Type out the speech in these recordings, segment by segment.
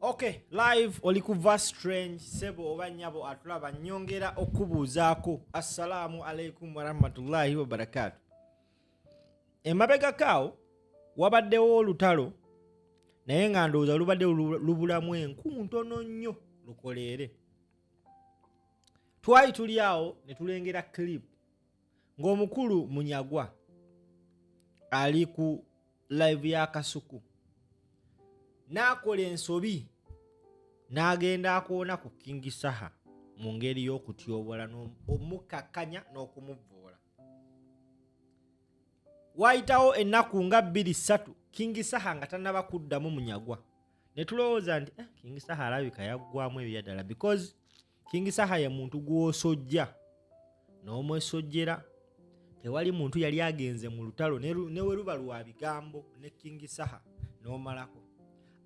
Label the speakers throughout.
Speaker 1: Okay, live olikuva strange sebo oba nyabo atulaba nyongera okubuuzaako. Assalamu alaikum warahmatullahi wabarakatuh. Emabega kao wabaddewo olutalo naye nga ndowooza lubadde lubulamu enku ntono nnyo lukoleere. Twali tuli awo ne tulengera clip ng'omukulu Munyagwa ali ku live ya Kasuku n'akola ensobi n'agenda akoona ku King Saha mu ngeri y'okutyobola n'omukakanya n'okumuvvoola. Wayitawo ennaku nga 2-3 King Saha nga tannaba kuddamu Munyagwa ne tulowooza nti King Saha alabika yaggwamu ebyaddala because King Saha ye muntu gw'osojja n'omwesojjera. Tewali muntu yali agenze mu lutalo ne we luba lwa bigambo ne King Saha n'omalako.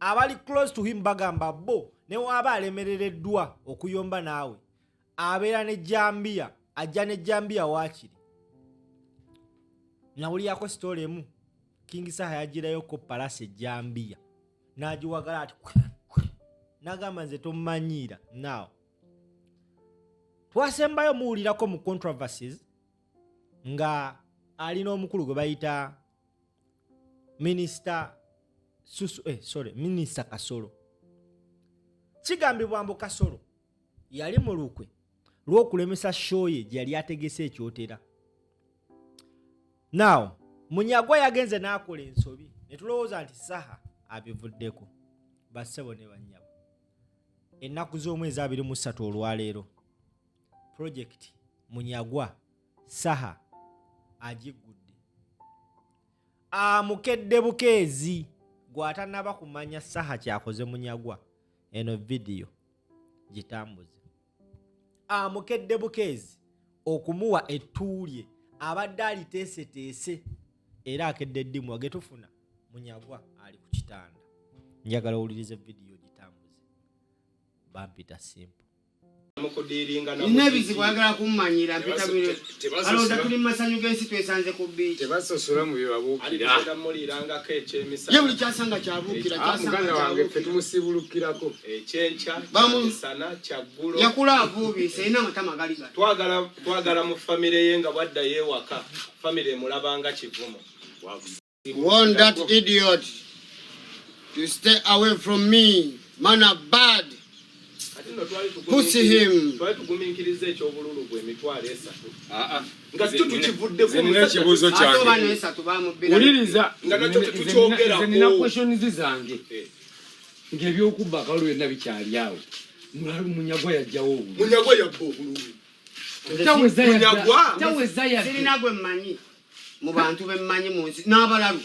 Speaker 1: Abali close to him bagamba bo ne waba alemerereddwa okuyomba naawe abeera ne Jambia ajja ne Jambia waakiri. Nawuliyako story emu King Saha yagirayo ko palase Jambia n'agiwagala ati n'agamba nze tomanyiira. Now twasembayo muwulirako mu controversies nga alina omukulu gwe bayita Minister Kasolo. Kigambibwa mbu Kasolo yali mu lukwe lw'okulemesa show ye gye yali ategese ekyotera. Now Munyagwa yagenze n'akola ensobi ne tulowooza nti Saha abivuddeko. Bassebo ne bannyabo ennaku z'omwezi 23 olwaleero project Munyagwa Saha agigudde amukedde bukeezi gwatanaba kumanya Saha kyakoze Munyagwa. Eno video gitambuze amukedde bukeezi okumuwa ettuulye abadde aliteeseteese era akedde ddimu agetufuna Munyagwa ali ku kitanda. Njagala owulirize video gitambuze bampita simple
Speaker 2: Nebizi kwagala kummanyira mpita bire. Alonda tuli masanyu gensi twesanze ku beach.
Speaker 3: Tebasosola mu bibabukira.
Speaker 2: Ye buli kyasanga kyabukira
Speaker 3: kyasanga wange fe tumusibulukirako.
Speaker 4: Ekyencha sana kyaggulo.
Speaker 2: Yakula avubi seyina matama gali gato.
Speaker 4: Twagala mu family ye nga bwadda yewaka. Family mulabanga kivumo.
Speaker 2: Want that idiot to stay away from me. Man are bad. Pussy him.
Speaker 4: Twatuguminkiriza ekyobululu bwe mitwalo 3.
Speaker 3: Nga
Speaker 4: tukivudde ku
Speaker 3: kibuzo kyange.
Speaker 2: Atobane 3 bamubira.
Speaker 3: Uliriza
Speaker 4: nga nakyo tukyogera ko.
Speaker 3: Nina questions zange. Ng'ebyokuba kalwe na bikyali awo. Munyagwa yajjawo.
Speaker 4: Munyagwa yabbo bululu.
Speaker 3: Taweza ya.
Speaker 2: Sirina gwe mmanyi. Mu bantu be mmanyi mu nsi n'abalalu.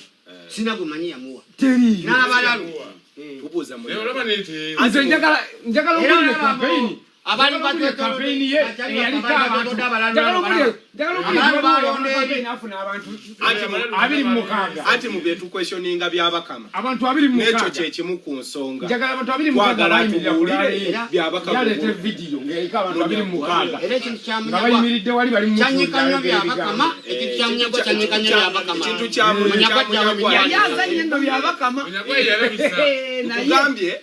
Speaker 2: Sina gwe mmanyi yamuwa.
Speaker 3: Teri.
Speaker 2: N'abalalu.
Speaker 4: Tubuza mu.
Speaker 3: Anze njagala okuli campaign.
Speaker 2: Abali batwe
Speaker 3: campaign ye yali abantu. Abiri mukaga.
Speaker 4: Ati mu byetu questioninga byabakama.
Speaker 3: Abantu abiri mukaga.
Speaker 4: Nekyo kye kimu ku nsonga.
Speaker 3: Njagala abantu abiri mukaga bayimira kulali
Speaker 4: byabakama.
Speaker 3: Yalete video ngeka abantu abiri mukaga.
Speaker 2: Era kintu kyamunyagwa.
Speaker 3: Bayimiridde wali bali mu
Speaker 2: Chanyikanyo byabakama. Ekintu kyamunyagwa chanyikanyo byabakama.
Speaker 4: Kintu kyamunyagwa
Speaker 3: yazanye ndo byabakama.
Speaker 4: Kugambye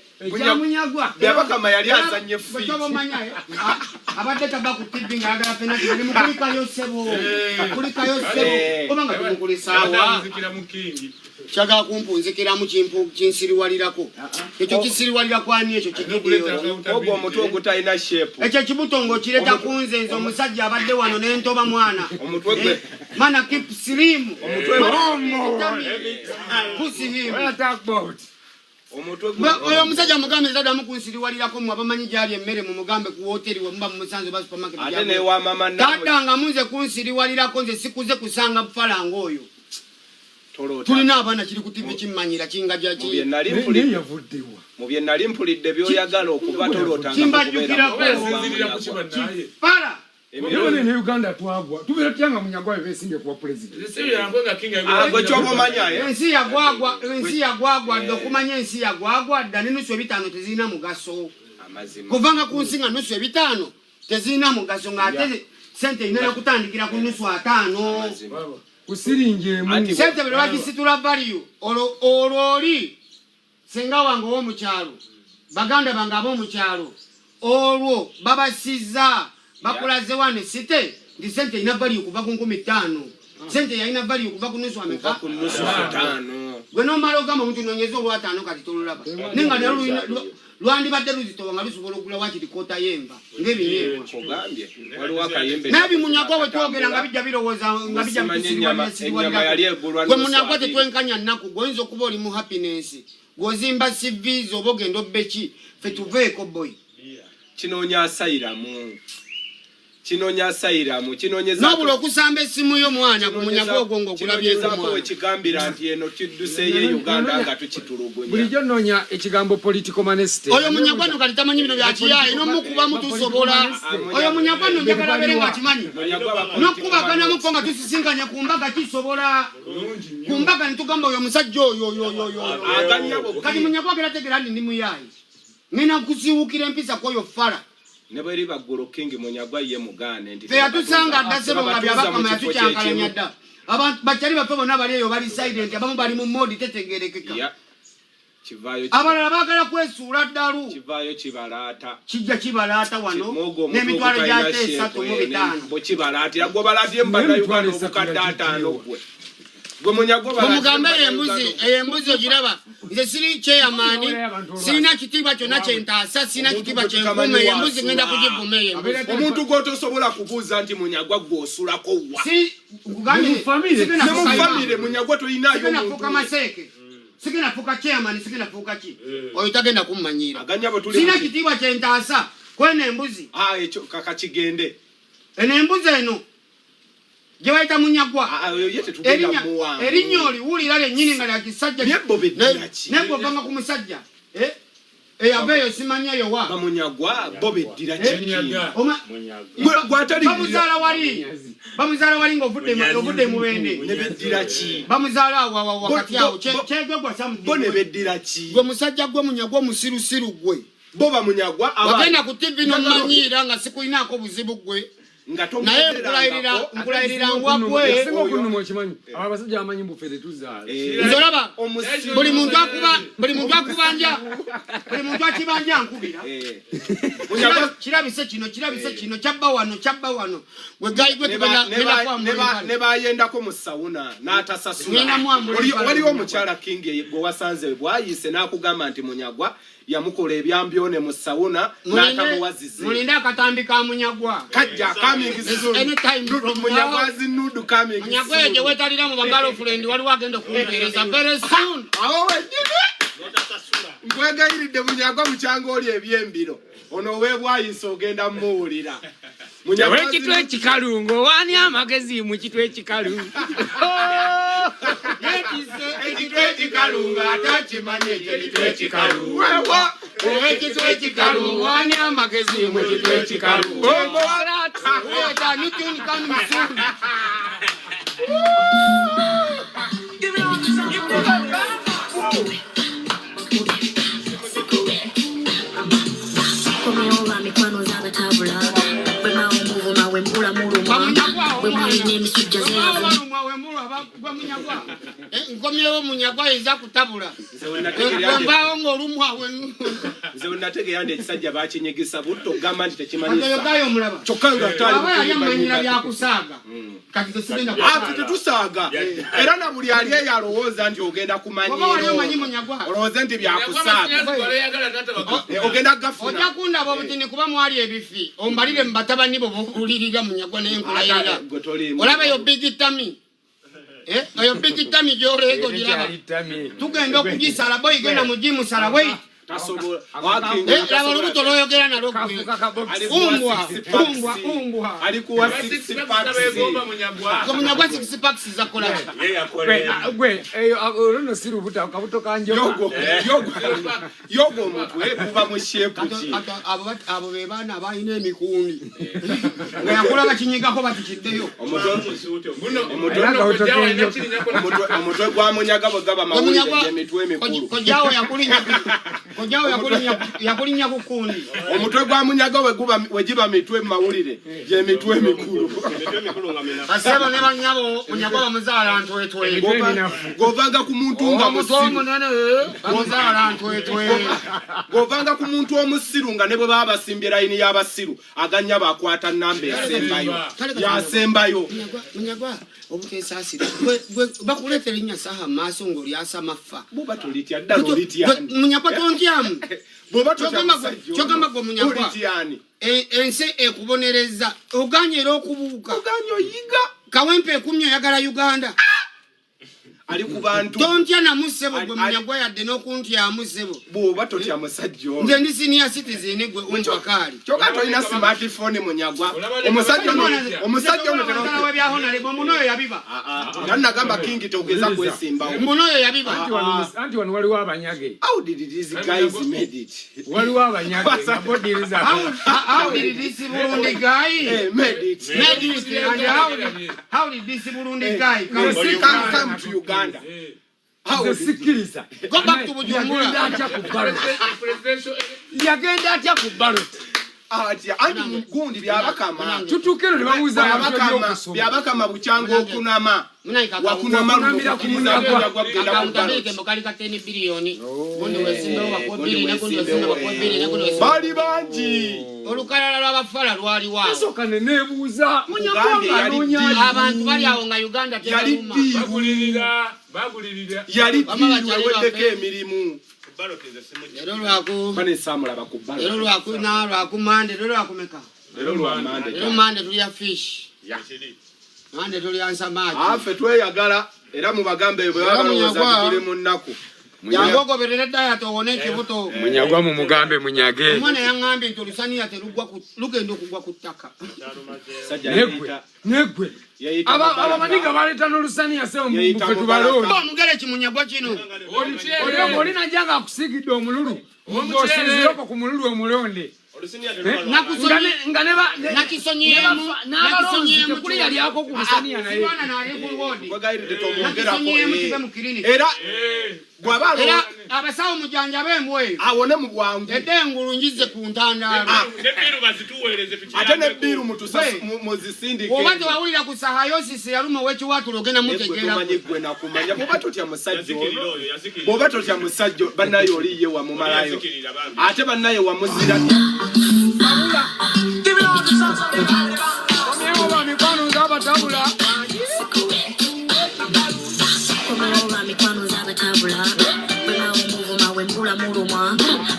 Speaker 2: Munyagwa
Speaker 4: byabakama yali azanye fi.
Speaker 2: Abadde tabaku tipping agala penalty ni mukulika yosebo. Mukulika yosebo. Obanga tumukulisawa. Chaga kumpunzikira mu kimpu kinsiriwalirako. Ekyo kisiriwalira kwani ekyo kigidiyo.
Speaker 4: Ogwo omutwe ogutayina shape.
Speaker 2: Ekyo kibutongo kireta kunze nzo omusajja abadde wano n'entoba mwana.
Speaker 4: Omutwe gwe.
Speaker 2: Mana keep slim.
Speaker 4: Omutwe
Speaker 2: Pussy him.
Speaker 3: What talk about?
Speaker 4: Omutwe gwe.
Speaker 2: Oyo omusajja mugambe zada mukunsiriwalirako mu abamanyi gyali emmere mu mugambe ku hoteli we muba mu musanze ba supermarket.
Speaker 4: Ate ne wa mama nawe.
Speaker 2: Tadanga munze kunsiriwalirako nze sikuze kusanga bufalanga oyo.
Speaker 4: Tolota.
Speaker 2: Tulina abaana kiri ku TV kimmanyira kingaja ki.
Speaker 4: Mu bye nali mpulidde byoyagala okuba tolota.
Speaker 2: Kimbajjukira ko. Para.
Speaker 3: Yone ne Uganda twagwa. Tubera tyanga Munyagwa besimbe kuwa president.
Speaker 4: Agwe kyobomanya ye.
Speaker 2: Ensi yagwagwa dokumanya ensi yagwagwa dda nusu ebitano tezina mugaso.
Speaker 4: Amazima.
Speaker 2: Kuvanga kunsinga nusu ebitano tezina mugaso ngate sente ina kutandikira ku nusu 5.
Speaker 3: Usiringe mu.
Speaker 2: Sente bwe bakisitula value ololi senga wange wo mu kyalo baganda bange ab'omu kyalo olwo babasiza bakulaze wane site ndi sente ina value kuva ku 15 sente yaina value kuva ku nusu ameka
Speaker 4: ku nusu 5
Speaker 2: gwe nomala ogamba omuntu nonyeza olw'ataano kati tolulaba nenga lwandi badde luzitowa nga lusobola okugula wakiri kota yemba ng'ebinyeebwa naye bimunyagwa we twogera nga bijja birowooza nga bijja gwe munyagwa tetwenkanya nnaku gweoyinza okuba oli mu happiness gw'ozimba siviizi oba ogenda obbeki fe tuveeko boy
Speaker 4: kinonya sayiramu
Speaker 2: nobula okusamba essimu y'omwana ku munyago ogwo ng'ogulabyeko
Speaker 4: ekigambira nti eno tudduseeyo Uganda nga tukitulugunya
Speaker 3: bulijjo nnonya ekigambo political honesty
Speaker 2: oyo munyagwano kati tamanyi bino byakiyaye n'omukubamu tusobola oyo munyagwano njagala abeere nga kimanyi n'okubaganamuko nga tusisinkanya ku mbaga kisobola ku mbaga netugamba oyo omusajja oyo kati munyagwa gerategera ndi muyaayi ngenda kusiwukira empisa kwoyo fala
Speaker 4: nebweri bagolo king munyagwa ye mugane ndi
Speaker 2: teyatusanga addasebo nga byabakama yatukyankalanya dda abantu bakyali bato bonna bali eyo bali silent abamu bali mu modi tetegerekeka abalala baagala kwesuula ddalu kijja kibalaata wano n'emitwalo gyate 3 mu 5
Speaker 4: gwe munyagwa
Speaker 2: bamugambe embuzi ogiraba nze siri chairman sirina kitiibwa kyonna kyentaasa sirina kitiibwa kyenkuuma embuzi ngenda kugivuma
Speaker 4: omuntu gwotosobola kubuuza nti munyagwa gwosulako wa
Speaker 2: famire
Speaker 4: munyagwa tolinayo
Speaker 2: nafuuka maseeke sigenda fuuka chairman sigenda fuuka ki oyo tagenda kummanyira sirina kitiibwa kyentaasa kwena embuzi
Speaker 4: ekyo kaka kigende
Speaker 2: eno embuzi eno gye bayita munyagwa erinnya oliwulira lyennyini nga lyakisajja nebwovanga ku musajja eyava eyo simanyi eyo wa bamuzaala wali ng'ovudde mubende bamuzaala awo wakati awo kyegwegwa gwe musajja gwe munyagwa omusirusiru gwe wagenda ku tivi nomanyiira nga sikulinaako buzibu gwe naye nkulayirira ngwagwe
Speaker 3: abasajja bamanyi mbufere tuzaala
Speaker 2: nzolaba buli muntu akubanja buli muntu akibanja nkubira kirabise kino kyabba wano gwe gayi gwe
Speaker 4: ne bayendako mu sawuna n'atasasula waliwo omukyala king gwe wasanze bwayise n'akugamba nti munyagwa yamukola ebyambyone mu sawuna n'atamuwazize
Speaker 2: mulinde akatambi ka munyagwa
Speaker 4: kajja coming soon munyagwa zinudu coming soon
Speaker 2: munyagwa ejo wetalira mu bagalo friend waliwo agenda kumpereza very soon
Speaker 4: awo wejini nkwegayiridde munyagwa mukyanga oli ebyembiro ono weebwayise ogenda muwulira
Speaker 3: ekitw ekikalungo wani amagezi mu kitw ekikalu
Speaker 2: ekitw ekikalungo atakimanye ekitw ekikalu ekitw ekikalu wani amagezi mu kitw ekikalu nkomyewo munyagwa yinza kutabula wembaawo ng'olumwawe
Speaker 4: nze wenategeera nti ekisajja bakinyigisa butto ogamba nti
Speaker 2: tekimanyisayogayo omulaba
Speaker 4: kyokka nga
Speaker 2: aba yali amanyira byakusaaga kati
Speaker 4: tetusaaga era na buli ali eyo alowooza nti ogenda kumanyira olowooze nti byakusaaga ogenda gafuna
Speaker 2: ojja kundaba obutini kuba mwali ebifi ombalire mu batabani bo bowulirira munyagwa naye nkulayirira olaba eyo bigitami oyo bigitami gyoleego giraba tugenda okugisala boyi genda mu gimusala wei laba olubuto lwoyogera nalwo
Speaker 4: alikuwa
Speaker 2: munyagwa 6 packs zakola
Speaker 3: gwe oluno si lubuto akabuto kanjogo
Speaker 4: yogo omuntu kuva mu shepu ki
Speaker 2: abo be baana abalina emikundi nga yakulaba kinyigako batikiddeyo
Speaker 4: omutwe gwa munyaga bwe gaba mawulire emitwe emikulu
Speaker 2: kojawo yakulinya Kojawo yakulinya kukundi.
Speaker 4: Omutwe gwa munyaga we giba mitwe mawulire. Je mitwe mikulu.
Speaker 2: Asaba ne banyabo munyaga bamuzala ntwetwe.
Speaker 4: Govanga ku muntu nga musiru.
Speaker 2: Bamuzala ntwetwe.
Speaker 4: Govanga ku muntu omusiru nga ne bwe baba basimbye line y'abasiru aganya bakwata namba esembayo. Yasembayo.
Speaker 2: Munyagwa obukesasira. Bakuletera nya saha maso ngoli asamafa.
Speaker 4: Buba tolitya ddalo litya.
Speaker 2: Munyagwa tontyamu.
Speaker 4: Buba tolitya.
Speaker 2: Chogamba go munyagwa. Ense ekubonereza oganyera okubuuka.
Speaker 4: Oganyo yiga.
Speaker 2: Kawempe kumya yagala Uganda.
Speaker 4: Ali ku bantu.
Speaker 2: Tontya na musebo gwe munyagwa yadde n'okuntya musebo.
Speaker 4: Buba totya musajjo.
Speaker 2: Nze ndi senior citizen gwe onchakali.
Speaker 4: Choka toina smartphone munyagwa. Omusajjo
Speaker 2: ono webyaho na lebo munoyo yabiba.
Speaker 4: Nanna gamba King togeza kwesimba.
Speaker 2: Munoyo yabiba.
Speaker 3: Anti wano waliwo abanyage.
Speaker 4: How did these guys made it?
Speaker 3: Waliwo abanyage. Body reserve.
Speaker 2: How did this Burundi guy
Speaker 4: made it?
Speaker 2: And how did this Burundi guy
Speaker 4: come to Uganda?
Speaker 3: How is sikiriza?
Speaker 2: Go back to Bujumbura.
Speaker 3: Yagenda atya ku ballot.
Speaker 4: Andi gundi byabakama.
Speaker 3: Tutukero ne babuza abantu
Speaker 4: byabakama bucyango okunama. Wakunama
Speaker 3: Wakunamira ku munyagwa.
Speaker 2: Akamtabeke mbokali ka 10 billion. Bondi wesimbe wa billion nakundi wesimbe wa billion nakundi wesimbe.
Speaker 4: Bali banji.
Speaker 2: Olukalala lw'abafala lwali waawo.
Speaker 3: Soka ne nebuuza.
Speaker 2: Abantu bali awo nga Uganda tebaluma.
Speaker 4: Bagulirira. Yali weddeko emirimu.
Speaker 2: Lero lwaku.
Speaker 4: Bane samula bakubala.
Speaker 2: Lero lwaku na lwaku mande, lero lwakumeka.
Speaker 4: Lero lwa mande.
Speaker 2: Lero mande tuli ya fish.
Speaker 4: Ya.
Speaker 2: Mande tuli ansa maji.
Speaker 4: Afe tweyagala era mu bagambe bwe babalooza tuli mu nnaku.
Speaker 2: Yangogo berere daya towone kibuto.
Speaker 3: Munyagwa mu mugambe munyage.
Speaker 2: Omwana yangambe ntolusani yaterugwa ku lugendo kugwa ku ttaka.
Speaker 3: Negwe. Aba maniga baleta n'olusani yasewo mu bufe tubalooni.
Speaker 2: Omugere kimunyagwa kino.
Speaker 3: Oli najanga akusigidde omululu. Ng'osinzireko ku mululu omulonde. N'abalonzi tekuli yali ako ku lusaniya naye.
Speaker 4: Era
Speaker 2: abasawo mujanja b'embwe
Speaker 4: awone mu bwangu
Speaker 2: edengulu njize ku ntandaalo
Speaker 4: ate ne biru muzisindike
Speaker 2: obadde wawulira ku sahayosisi yaluma w'ekiwaatulo ogenda mutegeera
Speaker 4: bw'oba totya musajja bw'oba totya musajja bannaye oliye wamumalayo ate bannaye wamuzira omyewoba mikwano ng'abatabula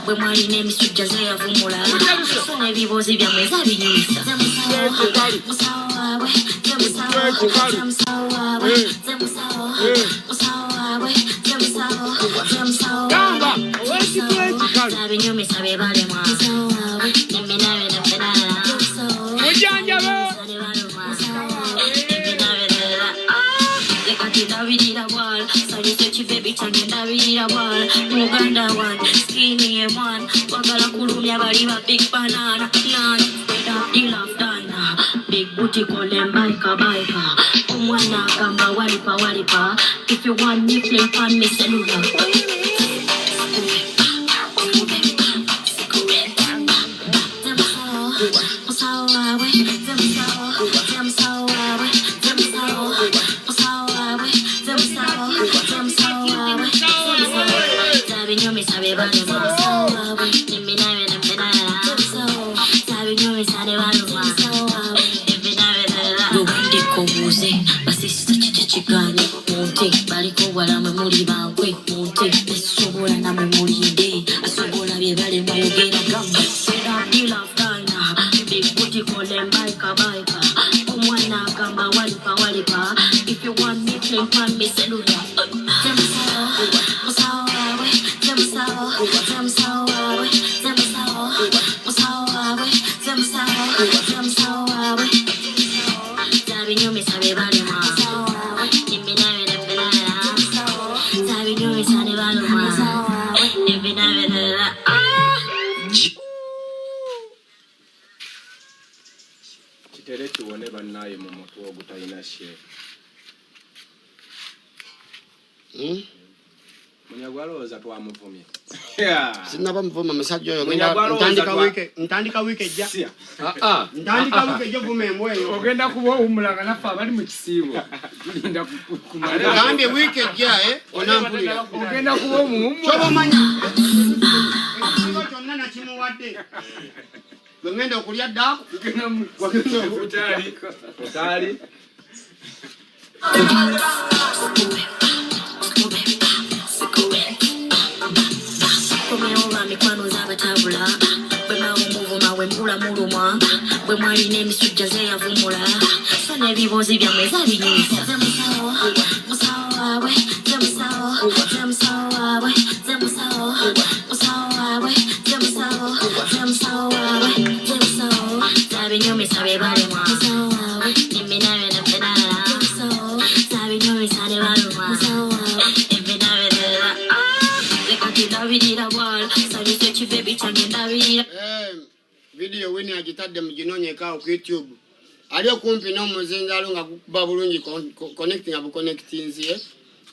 Speaker 5: bwe mwalina emisujja zeyavumula sona ebibuuzi byammwe zabinyisa musawo waabwe abinyumisa be balemwa niminabe nefenala ndabirira wala salise kibebi change ndabirira wala Uganda one skinny one wagala kulumya bali ba big banana nani deal of dina big booty kolem baika umwana kama walipa if you want me play pan me cellular baliko walamwe muli bankwe munte esobola namwe mulinde asobola bye bale mwogera gamba deal of dina big booty kolem baika umwana gamba walipa if you want me play pan me cellular
Speaker 4: Kitere tuone bannaye mu mutwe ogutalina shefu. Munyagwa alowooza twamuvumye.
Speaker 2: Sinnaba muvuma musajja oyo ntandika wiiki ejja. Ntandika wiiki ejja vuma embweyo.
Speaker 3: Ogenda kuba owummulanga naffe abali mu kisiibo.
Speaker 2: Gambye wiiki ejja onampulira.
Speaker 3: Ogenda kuba omuwummu.
Speaker 2: Kyoba omanya. Ekisiibo kyonna nakimuwadde. Bwe ngenda okulya ddaaku.
Speaker 4: Utaali.
Speaker 5: Komeoba mikwano z'abatabula bwe mawumuvuma we mpula mulumwa bwe mwalina emisujja zeyavumula so n'ebibuuzi byammwe zabinyusa ze musawo waabwe ze musawo waabwe ze musawo waabwe ze musawo waabwe zabinyumisa be balemwa eminabe nafenala zabinyumisa ne balumwa
Speaker 2: Video wini agitadde mu ginoonyeka ku YouTube. Ali okumpi n'omuzindaalo nga gukuba bulungi connecting abu connectinzie.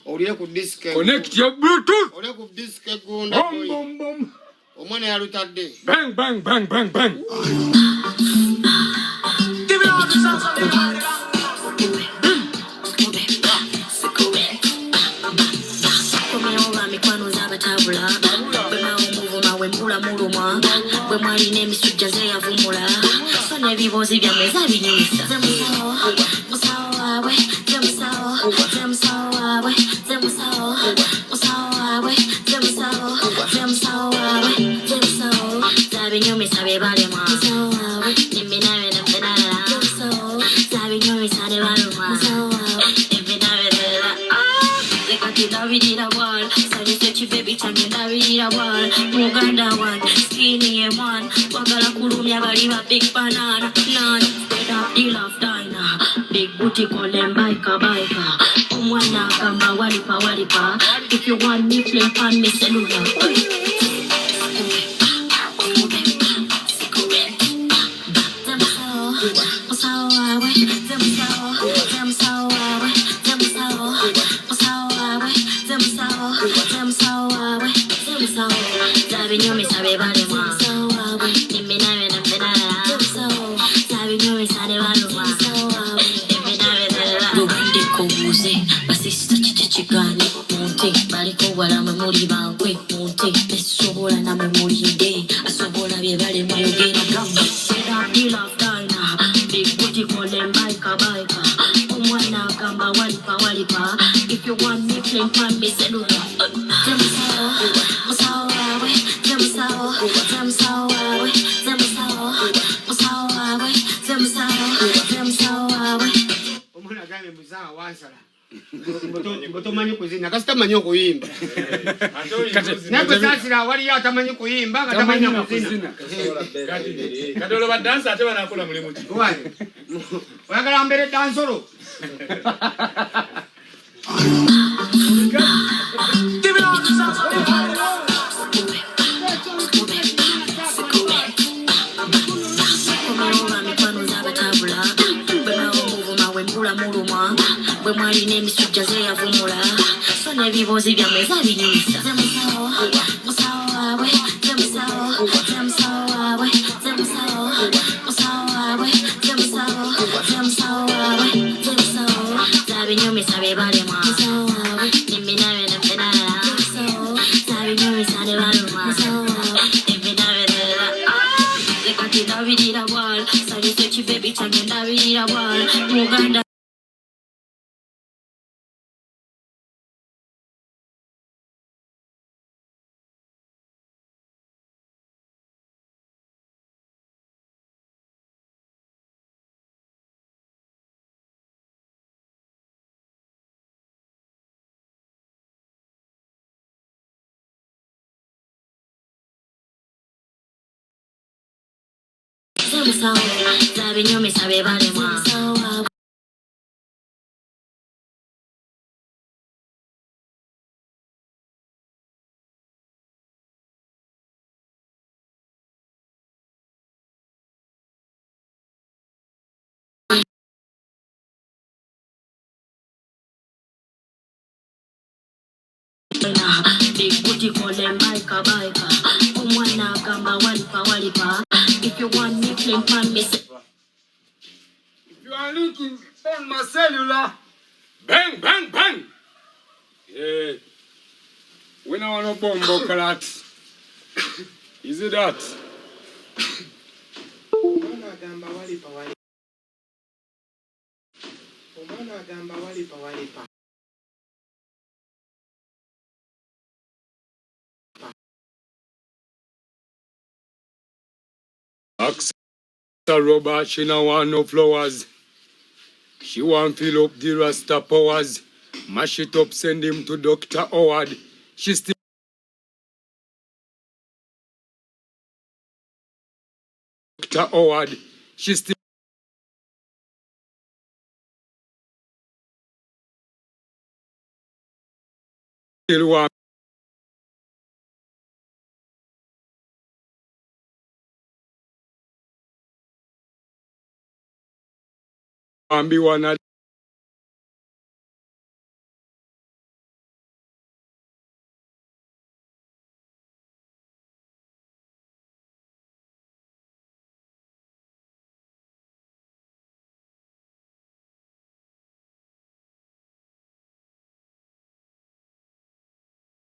Speaker 2: Olire ku disk.
Speaker 3: Connect your Bluetooth.
Speaker 2: Olire ku disk egunda.
Speaker 3: Bom.
Speaker 2: Omwana yalutadde.
Speaker 3: Bang.
Speaker 5: Give it all the sounds of the body. Tabula, bwe mawumuvuma we mpula mulumwa bwe mwalina emisujja zeyavumula so n'ebibuuzi byammwe zabinyusa ze musawo waabwe ze musawo waabwe ze musawo waabwe ze musawo waabwe zabinyumisa be balemwa eminabe nafenala zabinyumisa ne balumwa eminabe ndabirira bwala salise kibebi kyange ndabirira bwala muganda wange skini ye mwana wagala kulumya bali ba big banana nana spread up the love diner big booty kolem baika omwana agamba walipa if you want me play pan me cellular zabinyumisa be balemwa eminabe nafenala zabinyumisa ne balumwa lubandiko buuze basisita kiki kigaane munte baliko bwalamwe muli bankwe munte besobola namwe mulinde asobola bye balemwa yogera gamba dilafdina big booty kolem baika omwana agamba walipa if you want me play pan me cellular
Speaker 2: Omwana agambye muzawa wansala. Mbotomanyi kuzina kasi tamanyi okuyimba. Naye saasira waliyo atamanyi kuyimba nga tamanyi kuzina.
Speaker 6: Kati olwo badansi ate banaakola mulimu ki?
Speaker 2: Oyagala mbere dansolo.
Speaker 5: Give it all the sounds of the body. Bwe mwalina emisujja zeyavumula so n'ebibuuzi byammwe zabinyusa ze musawo waabwe ze musawo waabwe ze musawo waabwe ze musawo waabwe zabinyumisa be balemwa eminabe nafenala zabinyumisa ne balumwa eminabe kati ndabirira bwala salise kibebi kyange ndabirira bwala muganda zabinyumisa be balemwa gamba walipa walipa. If you want me claim pan me say.
Speaker 3: If you are linking on my cellular,
Speaker 6: Bang, bang, bang. Yeah. When I want to bomb clat. Is it that?
Speaker 4: Omwana agamba walipa walipa. Omwana agamba walipa walipa.
Speaker 6: Ask the rubber, she no want no flowers. She want fill up the Rasta powers. Mash it up, send him to Dr. Howard. She still Dr. Howard. She still want be one of